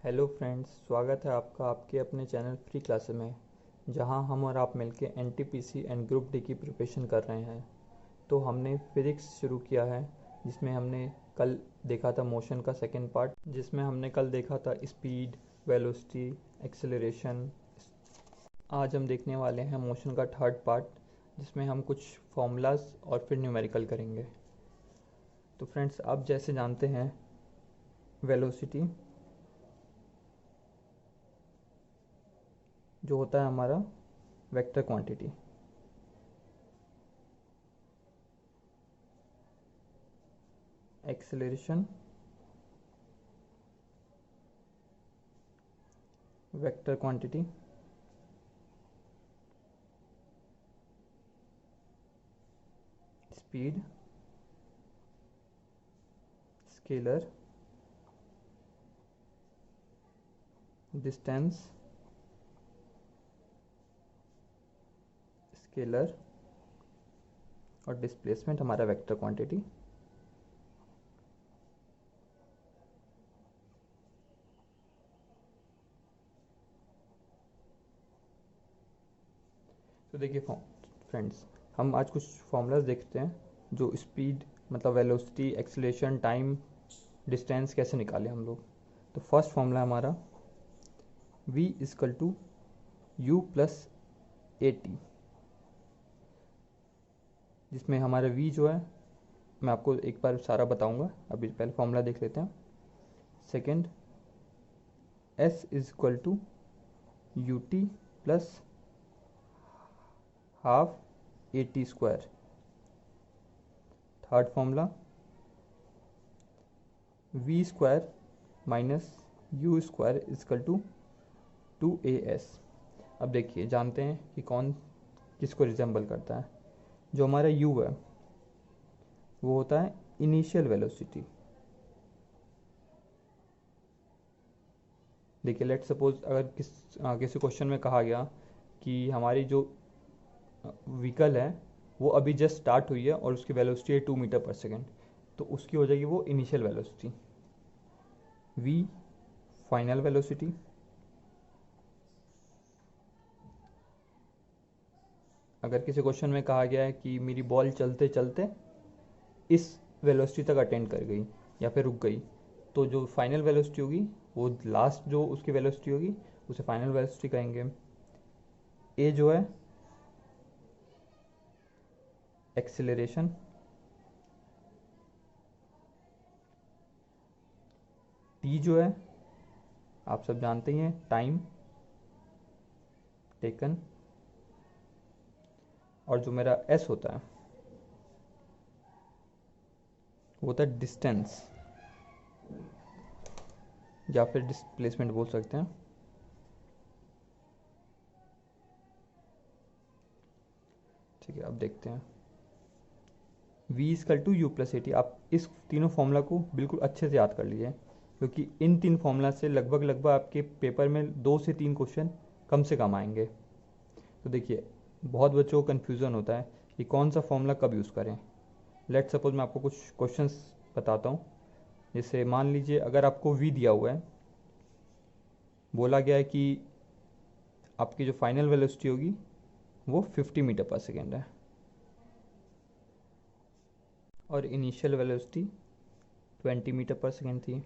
Hello friends, स्वागत है आपका आपके अपने चैनल फ्री क्लासेस में, जहां हम और आप मिलके एनटीपीसी एंड ग्रुप डी की प्रिपरेशन कर रहे हैं। तो हमने फिज़िक्स शुरू किया है, जिसमें हमने कल देखा था मोशन का सेकंड पार्ट, जिसमें हमने कल देखा था स्पीड, वेलोसिटी, एक्सेलरेशन। आज हम देखने वाले हैं मोशन का थर्ड पार्ट, जिसमें हम कुछ फॉर्मूलाज और फिर न्यूमेरिकल करेंगे। तो फ्रेंड्स, आप जैसे जानते हैं वेलोसिटी जो होता है हमारा vector quantity, acceleration vector quantity, speed scalar, distance scalar और डिस्प्लेसमेंट हमारा वेक्टर क्वांटिटी। तो देखिए फ्रेंड्स, हम आज कुछ फॉर्मूलाज देखते हैं जो स्पीड मतलब वेलोसिटी, एक्सेलरेशन, टाइम, डिस्टेंस कैसे निकाले हम लोग। तो फर्स्ट फॉर्मूला हमारा v is equal to u plus a t, जिसमें हमारा v जो है, मैं आपको एक बार सारा बताऊंगा, अभी पहले फॉर्मूला देख लेते हैं। Second, s is equal to u t plus half a t square. Third formula v square minus u square is equal to 2as। अब देखिए, जानते हैं कि कौन किसको रिजेंबल करता है। जो हमारा u है वो होता है इनिशियल वेलोसिटी। देखिए, लेट सपोज अगर किसी क्वेश्चन में कहा गया कि हमारी जो व्हीकल है वो अभी जस्ट स्टार्ट हुई है और उसकी वेलोसिटी है 2 मीटर पर सेकेंड, तो उसकी हो जाएगी वो initial velocity. v final velocity, अगर किसी क्वेश्चन में कहा गया है कि मेरी बॉल चलते चलते इस वेलोसिटी तक अटेंड कर गई या फिर रुक गई, तो जो फाइनल वेलोसिटी होगी वो लास्ट जो उसकी वेलोसिटी होगी उसे फाइनल वेलोसिटी कहेंगे। ए जो है एक्सेलरेशन, टी जो है आप सब जानते ही हैं टाइम टेकन, और जो मेरा एस होता है वो होता है डिस्टेंस या फिर डिस्प्लेसमेंट बोल सकते हैं। ठीक है, अब देखते हैं v is equal to u plus a t. आप इस तीनों फॉर्मूला को बिल्कुल अच्छे से याद कर लीजिए, क्योंकि इन तीन फॉर्मूला से लगभग लगभग आपके पेपर में 2 से 3 क्वेश्चन कम से कम आएंगे। तो देखिए, बहुत बच्चों को कन्फ्यूज़न होता है कि कौन सा फॉर्मूला कब यूज़ करें। लेट सपोज मैं आपको कुछ क्वेश्चंस बताता हूँ। जैसे मान लीजिए, अगर आपको v दिया हुआ है, बोला गया है कि आपकी जो फाइनल वेलोसिटी होगी वो 50 मीटर पर सेकेंड है और इनिशियल वेलोसिटी 20 मीटर पर सेकेंड थी,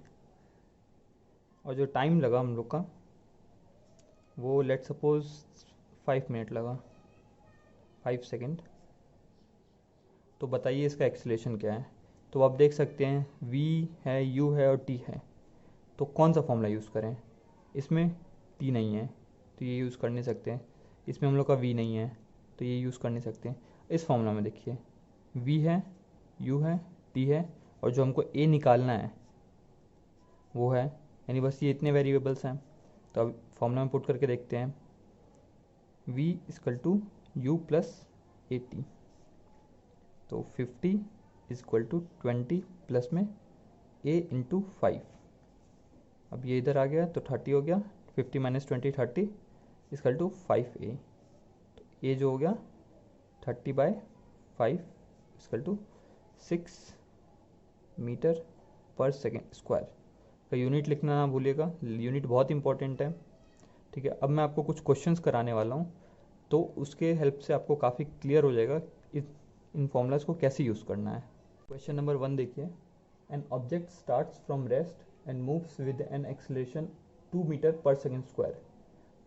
और जो टाइम लगा हम लोग का वो लेट सपोज 5 मिनट लगा, 5 सेकेंड। तो बताइए इसका एक्सेलरेशन क्या है। तो आप देख सकते हैं v है, u है और t है, तो कौन सा फॉर्मूला यूज़ करें। इसमें t नहीं है तो ये यूज़ कर नहीं सकते हैं, इसमें हम लोग का v नहीं है तो ये यूज़ कर नहीं सकते हैं। इस फॉर्मूला में देखिए v है, u है, t है, और जो हमको a निकालना है वो है, यानी बस ये इतने वेरिएबल्स हैं। तो अब फॉर्मूला में पुट करके देखते हैं v is equal to u plus a t. तो 50 इजक्वल टू 20 प्लस में a इंटू 5। अब ये इधर आ गया तो 30 हो गया, 50 माइनस 20 30 इजक्वल टू 5a। तो a जो हो गया 30/5 इजक्वल टू 6 मीटर पर सेकेंड स्क्वायर। का यूनिट लिखना ना भूलिएगा, यूनिट बहुत इंपॉर्टेंट है। ठीक है, अब मैं आपको कुछ क्वेश्चंस कराने वाला हूँ, तो उसके हेल्प से आपको काफ़ी क्लियर हो जाएगा इन फॉर्मूलाज को कैसे यूज़ करना है। क्वेश्चन नंबर 1 देखिए, an object starts from rest and moves with an acceleration 2 metre पर second square,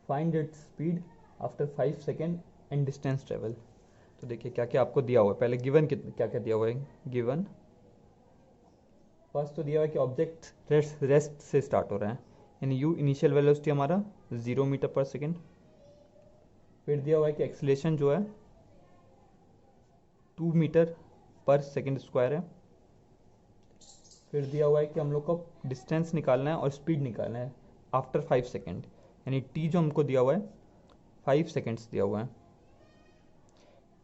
find its speed after 5 second and distance travel. तो देखिए क्या क्या आपको दिया हुआ है, पहले गिवन क्या क्या दिया हुआ है। गिवन फर्स्ट तो दिया हुआ है कि ऑब्जेक्ट रेस्ट से स्टार्ट हो रहा है, यानी यू इनिशियल वेलोसिटी हमारा 0 मीटर पर सेकेंड। फिर दिया हुआ है कि एक्सीलरेशन जो है 2 मीटर पर सेकेंड स्क्वायर है। फिर दिया हुआ है कि हम लोग को डिस्टेंस निकालना है और स्पीड निकालना है आफ्टर 5 सेकेंड, यानी टी जो हमको दिया हुआ है 5 सेकेंड्स दिया हुआ है।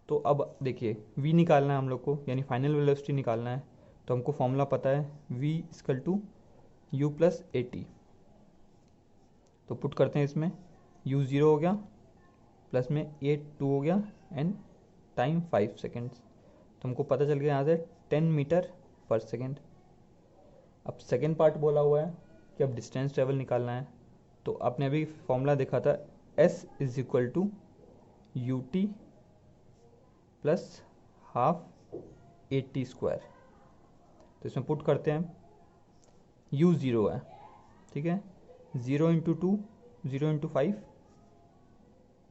तो अब देखिए v निकालना है हम लोग को, यानी फाइनल वेलोसिटी निकालना है। तो हमको फॉर्मूला पता है v equal to u plus a t. तो पुट करते हैं इसमें, u 0 हो गया, प्लस में ए 2 हो गया, एंड टाइम 5 सेकेंड्स। तो हमको पता चल गया यहाँ से 10 मीटर पर सेकेंड। अब सेकेंड पार्ट बोला हुआ है कि अब डिस्टेंस ट्रेवल निकालना है। तो आपने अभी फॉर्मूला देखा था s is equal to u t plus half a t square. तो इसमें पुट करते हैं, u 0 है, ठीक है, 0 इंटू 2 0 इंटू 5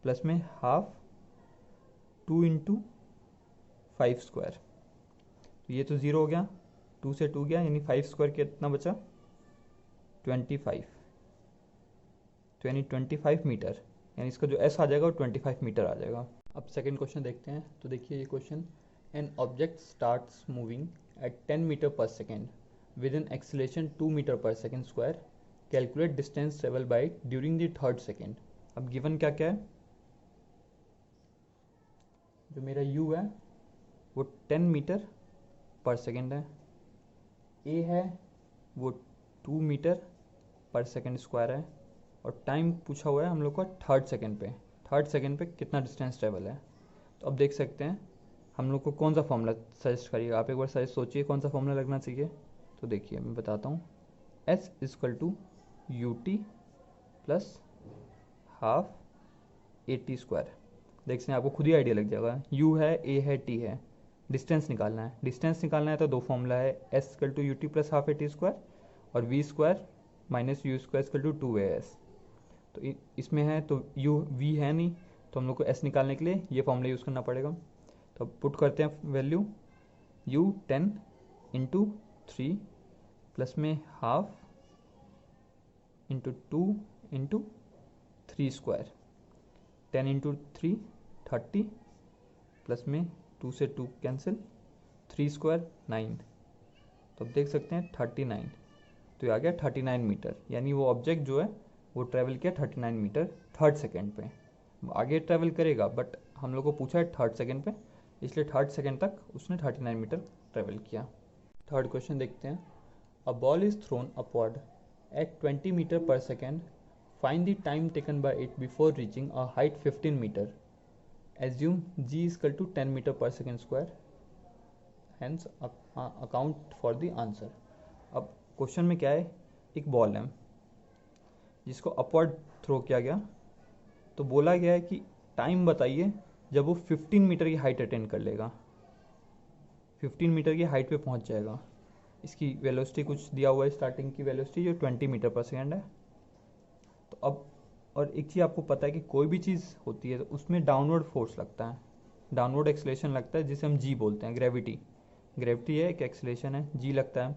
प्लस में हाफ 2 इंटू 5 स्क्वायर। तो ये तो 0 हो गया, 2 से 2 गया, यानी 5 स्क्वायर कितना बचा 25, तो यानी 25 मीटर, यानी इसका जो s आ जाएगा वो 25 मीटर आ जाएगा। अब सेकेंड क्वेश्चन देखते हैं। तो देखिए ये question, an object starts moving at 10 metre पर second with an acceleration 2 metre पर second square, calculate distance travel by during the third second. अब गिवन क्या क्या है, जो मेरा u है वो 10 मीटर पर सेकेंड है, a है वो 2 मीटर पर सेकेंड स्क्वायर है, और टाइम पूछा हुआ है हम लोग का थर्ड सेकेंड पे कितना डिस्टेंस ट्रेवल है। तो अब देख सकते हैं हम लोग को कौन सा फॉर्मूला सजेस्ट करिएगा, आप एक बार सजेस्ट सोचिए कौन सा फॉर्मूला लगना चाहिए। तो देखिए मैं बताता हूँ, s equal to u t plus half a t square. देख सकते हैं, आपको खुद ही आइडिया लग जाएगा, u है, a है, t है, डिस्टेंस निकालना है। तो दो फॉर्मूला है, s equal to u t plus half a t square और v square minus u square equal to 2as। तो इसमें है तो u v है नहीं, तो हम लोग को s निकालने के लिए ये फॉर्मूला यूज़ करना पड़ेगा। तो अब पुट करते हैं वैल्यू, u 10 इंटू 3 प्लस में half into 2 into 3 square, 10 into 3 30 plus में 2 से 2 कैंसिल, 3 स्क्वायर 9। तो अब देख सकते हैं 39, तो ये आ गया 39 मीटर, यानी वो ऑब्जेक्ट जो है वो ट्रैवल किया 39 मीटर थर्ड सेकेंड पे। आगे ट्रैवल करेगा बट हम लोग को पूछा है थर्ड सेकेंड पे, इसलिए थर्ड सेकेंड तक उसने 39 मीटर ट्रैवल किया। थर्ड क्वेश्चन देखते हैं, a ball is thrown upward at 20 metre पर second, find the time taken by it before reaching a height 15 metre, assume g equal to 10 metre पर second square, hence account for the answer. अब question में क्या है, एक ball है जिसको upward throw किया गया, तो बोला गया है कि टाइम बताइए जब वो 15 मीटर की हाइट अटेंड कर लेगा, 15 मीटर की हाइट पे पहुंच जाएगा। इसकी वेलोसिटी कुछ दिया हुआ है, स्टार्टिंग की वेलोसिटी जो 20 मीटर पर सेकेंड है। तो अब और एक चीज़ आपको पता है कि कोई भी चीज़ होती है तो उसमें डाउनवर्ड फोर्स लगता है, डाउनवर्ड एक्सेलरेशन लगता है, जिसे हम जी बोलते हैं, ग्रेविटी है, एक एक्सेलरेशन है, जी लगता है।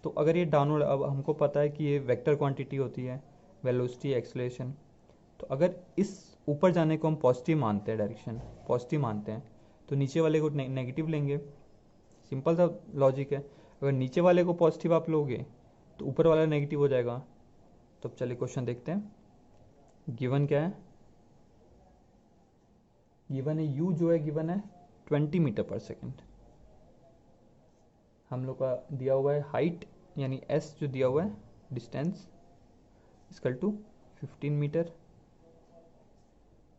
तो अगर ये डाउनवर्ड, अब हमको पता है कि ये वेक्टर क्वांटिटी होती है, वेलोसिटी एक्सेलरेशन, तो अगर इस ऊपर जाने को हम पॉजिटिव मानते हैं, डायरेक्शन पॉजिटिव मानते हैं, तो नीचे वाले को नेगेटिव लेंगे, सिंपल सा लॉजिक है। अगर नीचे वाले को पॉजिटिव आप लोगे तो ऊपर वाला नेगेटिव हो जाएगा। तो अब चलिए क्वेश्चन देखते हैं, गिवन क्या है, गिवन है u जो है गिवन है 20 मीटर पर सेकेंड, हम लोग का दिया हुआ है हाइट यानी s जो दिया हुआ है डिस्टेंस इक्वल टू 15 मीटर,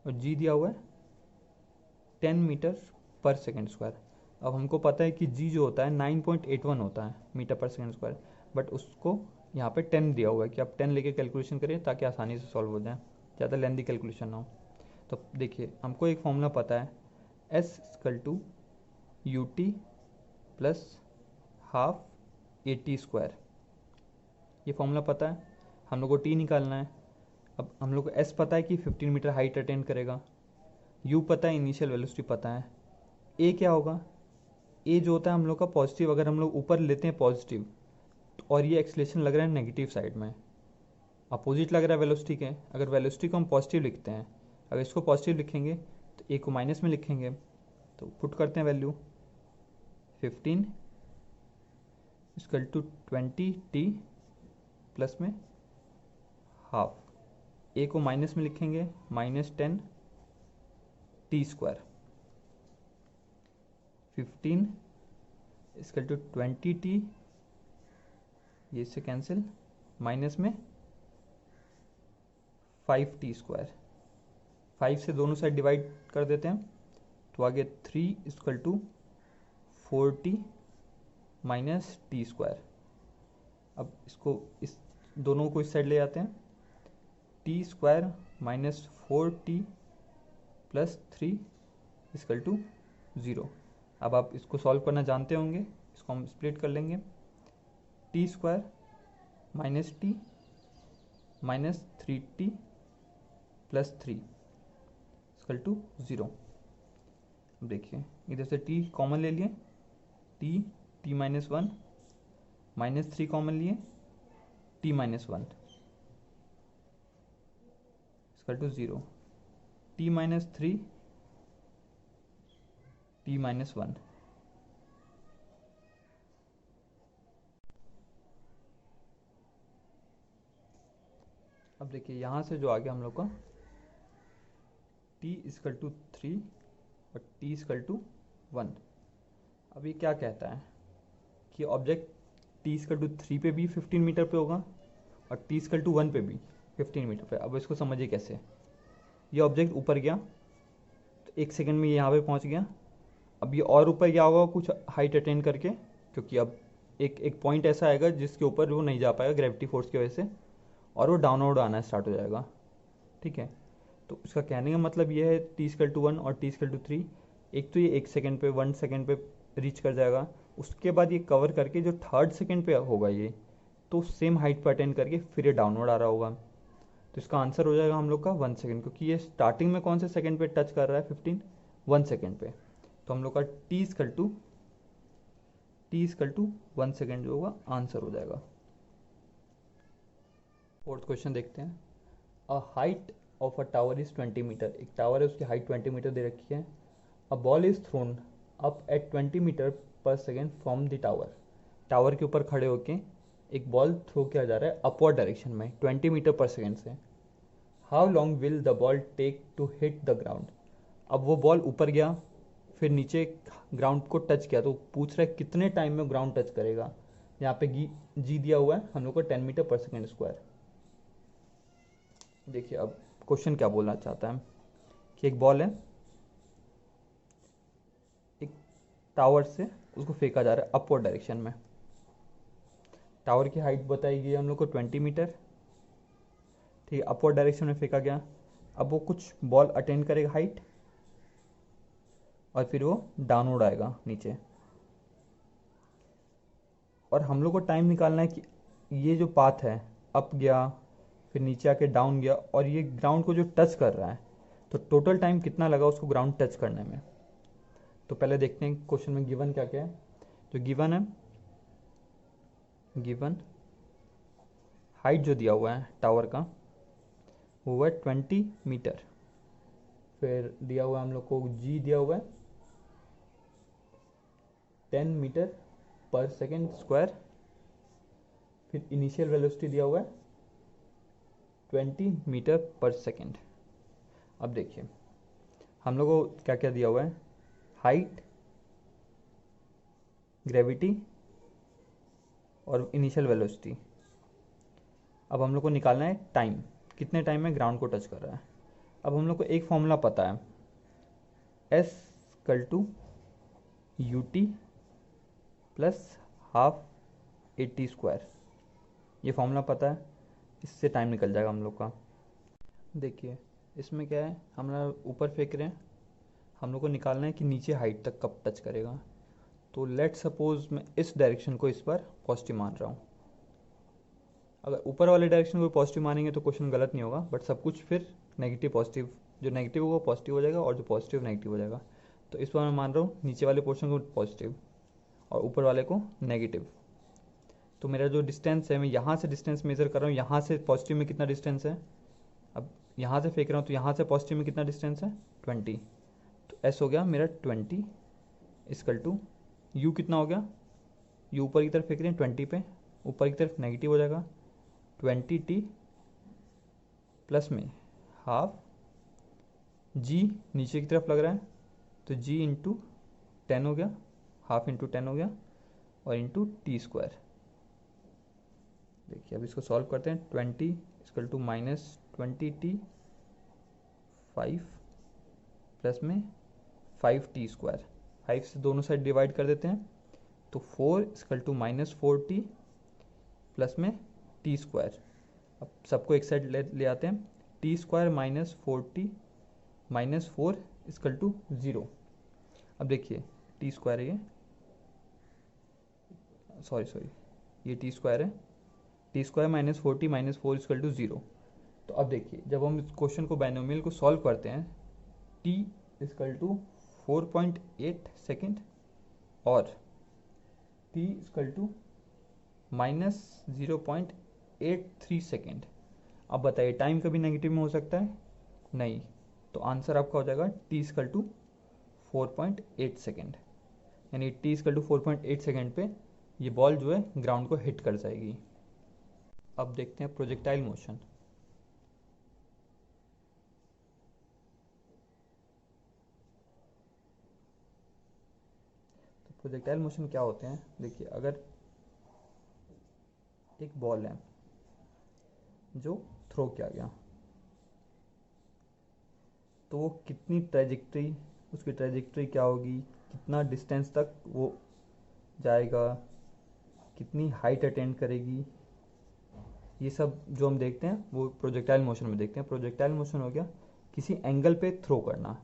और g दिया हुआ है 10 मीटर पर सेकेंड स्क्वायर। अब हमको पता है कि g जो होता है 9.81 होता है मीटर पर सेकेंड स्क्वायर, बट उसको यहाँ पे 10 दिया हुआ है कि आप 10 लेके कैलकुलेशन करें ताकि आसानी से सॉल्व हो जाए, ज़्यादा लेंदी कैलकुलेशन ना हो। तो देखिए हमको एक फॉर्मूला पता है, s equal to u t plus half a t square, ये फॉर्मूला पता है। हम लोग को टी निकालना है। अब हम लोग को एस पता है कि 15 मीटर हाइट अटेंड करेगा, यू पता है, इनिशियल वेलोसिटी पता है। ए क्या होगा, ए जो होता है हम लोग का पॉजिटिव, अगर हम लोग ऊपर लेते हैं पॉजिटिव और ये एक्सलेशन लग रहा है नेगेटिव साइड में, अपोजिट लग रहा है वेलोसिटी के, अगर वेलोसिटी को हम पॉजिटिव लिखते हैं, अगर इसको पॉजिटिव लिखेंगे तो ए को माइनस में लिखेंगे। तो पुट करते हैं value 15 equal to 20 t plus में हाफ, ए को माइनस में लिखेंगे -10 t square, 15 equal to 20 t, ये इससे कैंसिल, माइनस में 5 टी स्क्वायर, 5 से दोनों साइड डिवाइड कर देते हैं तो आगे 3 equal to 40 minus t square. अब इसको इस दोनों को इस साइड ले जाते हैं, t square minus 4t plus 3 equal to 0। अब आप इसको सॉल्व करना जानते होंगे, इसको हम स्प्लिट कर लेंगे, t square minus t minus 3t plus 3 equal to 0। अब देखिए इधर से t कॉमन ले लिए, t माइनस 1 माइनस 3 कॉमन लिए, t minus 1 equal to 0, t minus 3 t minus 1। अब देखिए यहाँ से जो आ गया हम लोग का t इक्वल टू 3 और t इक्वल टू 1। अब ये क्या कहता है कि ऑब्जेक्ट t इक्वल टू 3 पे भी 15 मीटर पे होगा और t इक्वल टू 1 पे भी 15 मीटर पे। अब इसको समझिए कैसे, ये ऑब्जेक्ट ऊपर गया तो 1 सेकंड में ये यहाँ पे पहुँच गया। अब ये और ऊपर गया होगा कुछ हाइट अटेन करके, क्योंकि अब एक पॉइंट ऐसा आएगा जिसके ऊपर वो नहीं जा पाएगा ग्रेविटी फोर्स की वजह से, और वो डाउनवर्ड आना स्टार्ट हो जाएगा। ठीक है, तो उसका कहने का मतलब ये है टी इक्वल टू 1 और टी इक्वल टू 3, एक तो ये 1 सेकंड पे 1 सेकंड पे रीच कर जाएगा, उसके बाद ये कवर करके जो 3rd सेकंड पे होगा ये तो सेम हाइट पर अटेंड करके फिर ये डाउनवर्ड आ रहा होगा। तो इसका आंसर हो जाएगा हम लोग का 1 सेकंड, क्योंकि ये स्टार्टिंग में कौन से सेकंड पे टच कर रहा है 15, 1 सेकंड पे। तो हम लोग का टी इक्वल टू 1 सेकंड जो होगा आंसर हो जाएगा। फोर्थ क्वेश्चन देखते हैं। A height of a tower is 20 metre, एक टावर है उसकी हाइट 20 मीटर दे रखी है। A ball is thrown up at 20 metre पर second from the tower, tower के ऊपर खड़े होके एक बॉल थ्रो किया जा रहा है अपवर्ड डायरेक्शन में 20 मीटर पर सेकेंड से। How long will the ball take to hit the ground, अब वो बॉल ऊपर गया फिर नीचे ग्राउंड को टच किया, तो पूछ रहा है कितने टाइम में ग्राउंड टच करेगा। यहाँ पे जी दिया हुआ है हम लोग को 10 मीटर पर सेकेंड स्क्वायर। देखिए अब क्वेश्चन क्या बोलना चाहता है कि एक बॉल है, एक टावर से उसको फेंका जा रहा है अपवर्ड डायरेक्शन में। टावर की हाइट बताई गई है हम लोग को 20 मीटर। ठीक है, अपवर्ड डायरेक्शन में फेंका गया। अब वो कुछ बॉल अटेंड करेगा हाइट और फिर वो डाउनवर्ड आएगा नीचे, और हम लोग को टाइम निकालना है कि ये जो पाथ है अप गया फिर नीचे आके डाउन गया और ये ग्राउंड को जो टच कर रहा है, तो टोटल टाइम कितना लगा उसको ग्राउंड टच करने में। तो पहले देखते हैं क्वेश्चन में गिवन क्या क्या है। तो गिवन है, गिवन हाइट जो दिया हुआ है टावर का वो है 20 मीटर, फिर दिया हुआ है हम लोग को जी दिया हुआ है 10 मीटर पर सेकेंड स्क्वायर, फिर इनिशियल वेलोसिटी दिया हुआ है 20 मीटर पर सेकेंड। अब देखिए हम लोग को क्या क्या दिया हुआ है, हाइट, ग्रेविटी और इनिशियल वेलोसिटी। अब हम लोग को निकालना है टाइम, कितने टाइम में ग्राउंड को टच कर रहा है। अब हम लोग को एक फॉर्मूला पता है, s equal to u t plus half a t square, ये फॉर्मूला पता है, इससे टाइम निकल जाएगा हम लोग का। देखिए इसमें क्या है, हम लोग ऊपर फेंक रहे हैं, हम लोग को निकालना है कि नीचे हाइट तक कब टच करेगा। तो लेट सपोज मैं इस डायरेक्शन को इस पर पॉजिटिव मान रहा हूँ। अगर ऊपर वाले डायरेक्शन को पॉजिटिव मानेंगे तो क्वेश्चन गलत नहीं होगा, बट सब कुछ फिर नेगेटिव पॉजिटिव, जो नेगेटिव होगा पॉजिटिव हो जाएगा और जो पॉजिटिव नेगेटिव हो जाएगा। तो इस पर मैं मान रहा हूँ नीचे वाले पोर्शन को पॉजिटिव और ऊपर वाले को नेगेटिव। तो मेरा जो डिस्टेंस है, मैं यहाँ से डिस्टेंस मेजर कर रहा हूँ, यहाँ से पॉजिटिव में कितना डिस्टेंस है, अब यहाँ से फेंक रहा हूँ तो यहाँ से पॉजिटिव में कितना डिस्टेंस है 20। तो एस हो गया मेरा 20 इक्वल टू यू कितना हो गया, यू ऊपर की तरफ फेंक रहे हैं 20 पे, ऊपर की तरफ नेगेटिव हो जाएगा 20t प्लस में हाफ जी नीचे की तरफ लग रहा है तो जी इंटू 10 हो गया, हाफ इंटू 10 हो गया और इंटू टी स्क्वायर। देखिए अब इसको सॉल्व करते हैं। 20 इक्वल टू -20t 5 प्लस में 5t स्क्वायर, 5 से दोनों साइड डिवाइड कर देते हैं तो 4 इक्वल टू -4t प्लस में टी स्क्वायर। अब सबको एक साइड ले आते हैं, t square -4t -4 equal to 0। अब देखिए टी स्क्वायर है ये, सॉरी ये टी स्क्वायर है, t square -4t -4 equal to 0। तो अब देखिए जब हम इस क्वेश्चन को बाइनोमियल को सॉल्व करते हैं, t इक्वल टू 4.8 सेकेंड और t इक्वल टू -0.83 सेकेंड। अब बताइए टाइम कभी नेगेटिव में हो सकता है? नहीं। तो आंसर आपका हो जाएगा t इक्वल टू 4.8 सेकेंड, यानी t इक्वल टू 4.8 सेकेंड पे ये बॉल जो है ग्राउंड को हिट कर जाएगी। अब देखते हैं प्रोजेक्टाइल मोशन। तो प्रोजेक्टाइल मोशन क्या होते हैं, देखिए अगर एक बॉल है जो थ्रो किया गया तो वो कितनी ट्रेजेक्ट्री, उसकी ट्रेजेक्ट्री क्या होगी, कितना डिस्टेंस तक वो जाएगा, कितनी हाइट अटेंड करेगी, ये सब जो हम देखते हैं वो प्रोजेक्टाइल मोशन में देखते हैं। प्रोजेक्टाइल मोशन हो गया किसी एंगल पे थ्रो करना,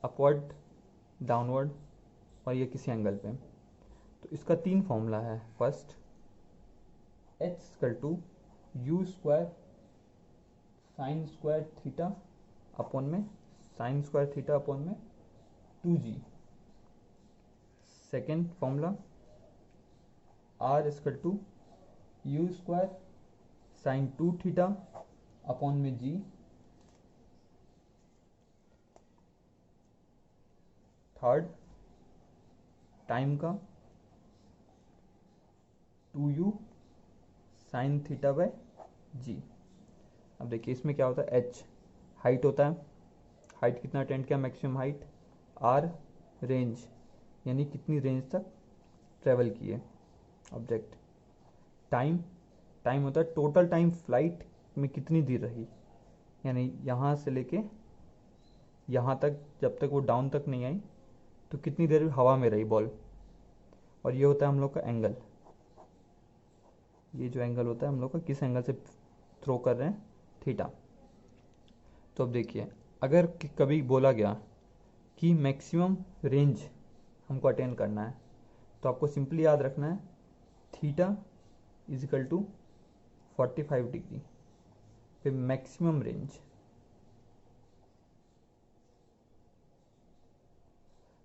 अपवर्ड, डाउनवर्ड और ये किसी एंगल पे। तो इसका 3 फॉर्मूला है। First h equal to u square sine square theta upon में साइन स्क्वायर थीटा अपॉन में 2g। Second formula r equal to u square sine 2 theta upon में g। थर्ड टाइम का 2u sine theta by g। अब देखिए इसमें क्या होता है, h हाइट होता है, हाइट कितना अटेंड किया मैक्सिमम हाइट, r रेंज यानी कितनी रेंज तक ट्रेवल किए ऑब्जेक्ट, टाइम होता है टोटल टाइम फ्लाइट में कितनी देर रही, यानी यहाँ से लेके यहाँ तक जब तक वो डाउन तक नहीं आई तो कितनी देर हवा में रही बॉल। और ये होता है हम लोग का एंगल, ये जो एंगल होता है हम लोग का किस एंगल से थ्रो कर रहे हैं, थीटा। तो अब देखिए अगर कभी बोला गया कि मैक्सिमम रेंज हमको अटेंड करना है तो आपको सिंपली याद रखना है theta is equal to 45 degree पे मैक्सिमम रेंज।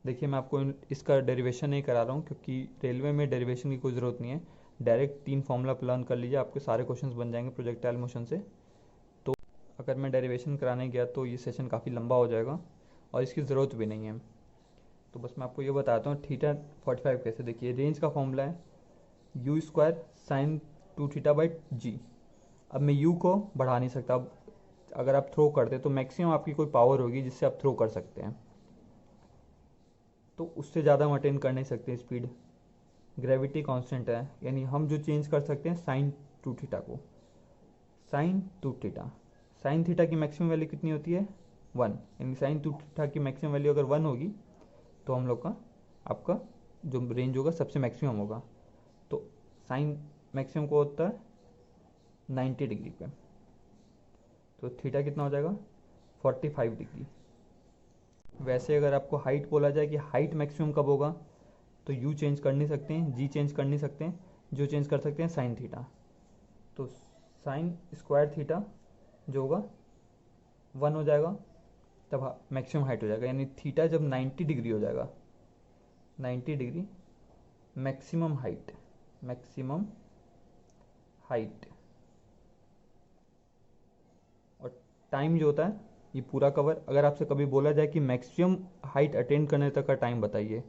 देखिए मैं आपको इसका डेरिवेशन नहीं करा रहा हूँ क्योंकि रेलवे में डेरिवेशन की कोई ज़रूरत नहीं है, डायरेक्ट 3 फॉर्मूला लर्न कर लीजिए, आपके सारे क्वेश्चंस बन जाएंगे प्रोजेक्टाइल मोशन से। तो अगर मैं डेरिवेशन कराने गया तो ये सेशन काफ़ी लंबा हो जाएगा और इसकी ज़रूरत भी नहीं है। तो बस मैं आपको ये बताता हूँ थीटा 45 कैसे। देखिए रेंज का फॉर्मूला है u square sine 2 theta by g. अब मैं यू को बढ़ा नहीं सकता, अब अगर आप थ्रो करते तो मैक्सिमम आपकी कोई पावर होगी जिससे आप थ्रो कर सकते हैं, तो उससे ज़्यादा हम अटेन कर नहीं सकते स्पीड। ग्रेविटी कांस्टेंट है, यानी हम जो चेंज कर सकते हैं साइन 2 थीटा को, साइन 2 थीटा, साइन थीटा की मैक्सिमम वैल्यू कितनी होती है 1, यानी साइन 2 थीटा की मैक्सिमम वैल्यू अगर 1 होगी तो हम लोग का आपका जो रेंज होगा सबसे मैक्सिमम होगा। तो साइन मैक्सिमम को होता है 90 डिग्री पे, तो थीटा कितना हो जाएगा 45 डिग्री। वैसे अगर आपको हाइट बोला जाए कि हाइट मैक्सिमम कब होगा, तो यू चेंज कर नहीं सकते हैं, जी चेंज कर नहीं सकते हैं, जो चेंज कर सकते हैं साइन थीटा। तो साइन स्क्वायर थीटा जो होगा 1 हो जाएगा, तब मैक्सिमम हाइट हो जाएगा। यानी थीटा जब 90 डिग्री हो जाएगा, 90 degree maximum height, maximum height. और टाइम जो होता है ये पूरा कवर, अगर आपसे कभी बोला जाए कि मैक्सिमम हाइट अटेंड करने तक का टाइम बताइए,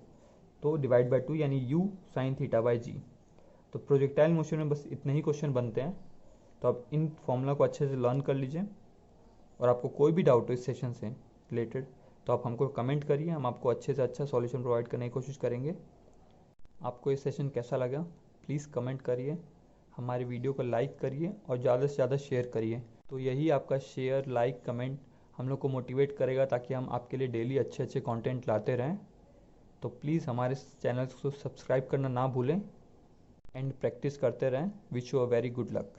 तो डिवाइड बाय 2 यानी यू साइन थीटा बाय जी। तो प्रोजेक्टाइल मोशन में बस इतने ही क्वेश्चन बनते हैं। तो आप इन फॉर्मूला को अच्छे से लर्न कर लीजिए, और आपको कोई भी डाउट हो इस सेशन से रिलेटेड तो आप हमको कमेंट करिए, हम आपको अच्छे से अच्छा सॉल्यूशन प्रोवाइड करने की कोशिश करेंगे। आपको ये सेशन कैसा लगा प्लीज़ कमेंट करिए, हमारे वीडियो को लाइक करिए और ज़्यादा से ज़्यादा शेयर करिए। तो यही आपका शेयर, लाइक, कमेंट हम लोग को मोटिवेट करेगा, ताकि हम आपके लिए डेली अच्छे अच्छे कंटेंट लाते रहें। तो प्लीज़ हमारे चैनल को सब्सक्राइब करना ना भूलें, एंड प्रैक्टिस करते रहें। Wish you a very good luck.